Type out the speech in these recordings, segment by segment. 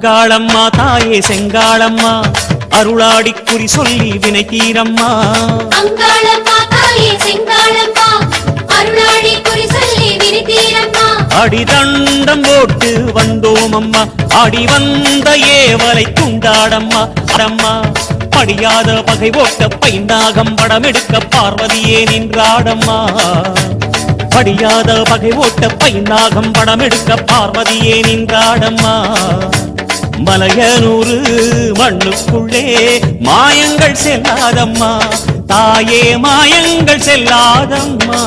அங்காளம்மா தாயே செங்காளம்மா அருளாடி குறி சொல்லி வினை தீரம்மா. அங்காளம்மா தாயே செங்காளம்மா அருளாடி குறி சொல்லி வினை தீரம்மா. அடிதண்டம் போட்டு வந்தோம் அம்மா அடி வந்த ஏவலை துண்டாடம்மா. அடம்மா படியாத பகை ஓட்ட பைந்தாகம் படமெடுக்க பார்வதியே நின்றாடம்மா. படியாத பகை ஓட்ட பைந்தாகம் படமெடுக்க பார்வதியே நின்றாடம்மா. மலையனூறு மண்ணுக்குள்ளே மாயங்கள் செல்லாதம்மா தாயே மாயங்கள் செல்லாதம்மா.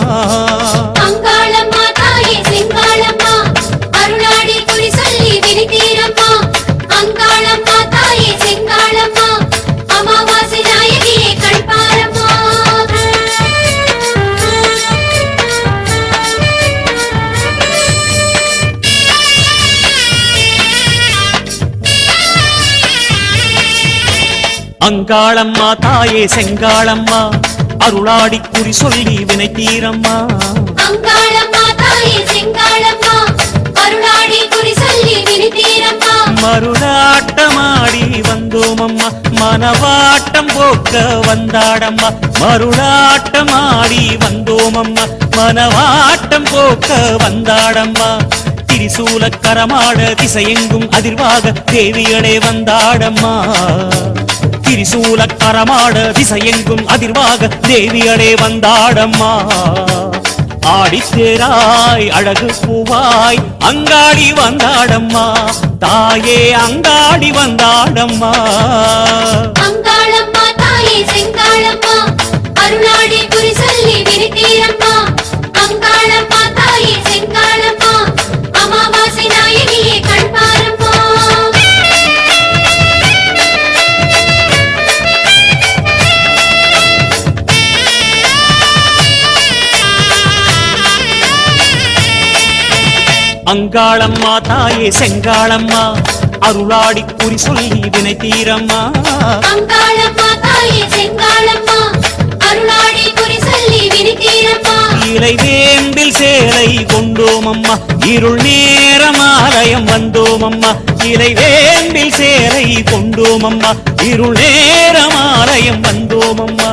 அங்காளம்மா தாயே செங்காளம்மா அருளாடி குறி சொல்லி வினை தீரம்மா. அங்காளம்மா தாயே செங்காளம்மா அமாவாசை நாயகியே கண்பாரம்மா. அங்காளம்மா தாயே செங்காளம்மா அருளாடி குறி சொல்லி வினை தீரம்மா. அங்காளம்மா தாயே செங்காளம்மா அருளாடி குறி சொல்லி வினை தீரம்மா. மருளாட்டமாடி வந்தோம் அம்மா மனவாட்டம் போக்க வந்தாடம்மா. மருளாட்டமாடி வந்தோம் அம்மா மனவாட்டம் போக்க வந்தாடம்மா. திரிசூல கரமாட திசையெங்கும் அதிர்வாக தேவியளே வந்தாடம்மா. திரிசூல கரமாட திசையெங்கும் அதிர்வாக தேவியளே வந்தாடம்மா. ஆடித்தேராய் அழகு பூவாய் அங்காடி வந்தாடம்மா தாயே அங்காடி வந்தாடம்மா. அங்காளம்மா தாயே செங்காளம்மா அருளாடி குறி சொல்லி வினை தீரம்மா. அங்காளம்மா தாயே செங்காளம்மா அமாவாசை நாயகியே கண்பாரம்மா. அங்காளம்மா தாயே செங்காளம்மா அருளாடி குறி சொல்லி வினை தீரம்மா. அங்காளம்மா தாயே செங்காளம்மா அருளாடி குறி சொல்லி வினை தீரம்மா. இலை வேம்பில் சேலை கொண்டோம் அம்மா இருள் நேரம் ஆலயம் வந்தோம் அம்மா. இலை வேம்பில் சேலை கொண்டோம் அம்மா இருள் நேரம் ஆலயம் வந்தோம் அம்மா.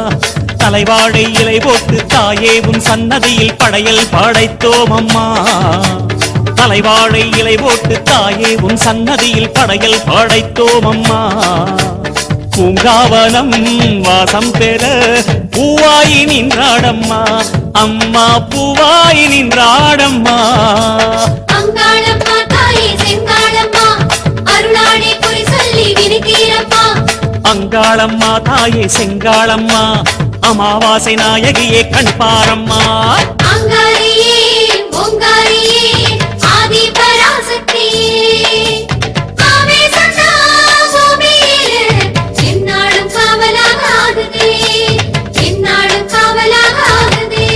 தலைவாழை இலை போட்டு தாயே உன் சன்னதியில் படையல் படைத்தோம் அம்மா. தலைவாழை இலை போட்டு தாயே உன் சன்னதியில் படையல் படைத்தோம் அம்மா. பூங்காவனம் வாசம் பெற பூவாயி நின்றாடம்மா அம்மா பூவாயி நின்றாடம்மா. அங்காளம்மா தாயே செங்காளம்மா அருளாடி குறி சொல்லி வினை தீரம்மா. அங்காளம்மா தாயே செங்காளம்மா அமாவாசை நாயகியே கண்பாரம்மா. அங்காரியே ஓங்காரியே ஆதி பராசக்தியே ஆவேசனா பூமியிலே எந்நாளும் காவலாகாதே எந்நாளும் காவலாகாதே.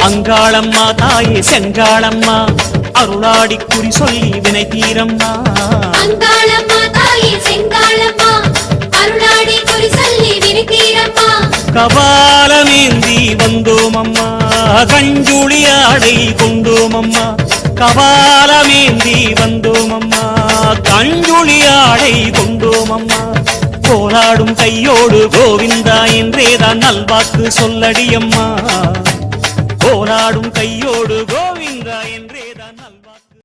அங்காளம்மா தாயே செங்காளம்மா அருளாடி குறி சொல்லி வினை தீரம்மா. அங்காளம்மா தாயே செங்காளம்மா அருளாடி குறி சொல்லி வினை தீரம்மா. கபாலமேந்தி வந்தோம் அம்மா கஞ்சுளி ஆடை கொண்டோம் அம்மா. கபாலமேந்தி வந்தோம் அம்மா கஞ்சுளி ஆடை கொண்டோம் அம்மா. போராடும் கையோடு கோவிந்தா என்றேதான் நல்வாக்கு சொல்லடியம்மா. போராடும் கையோடு கோவிந்தா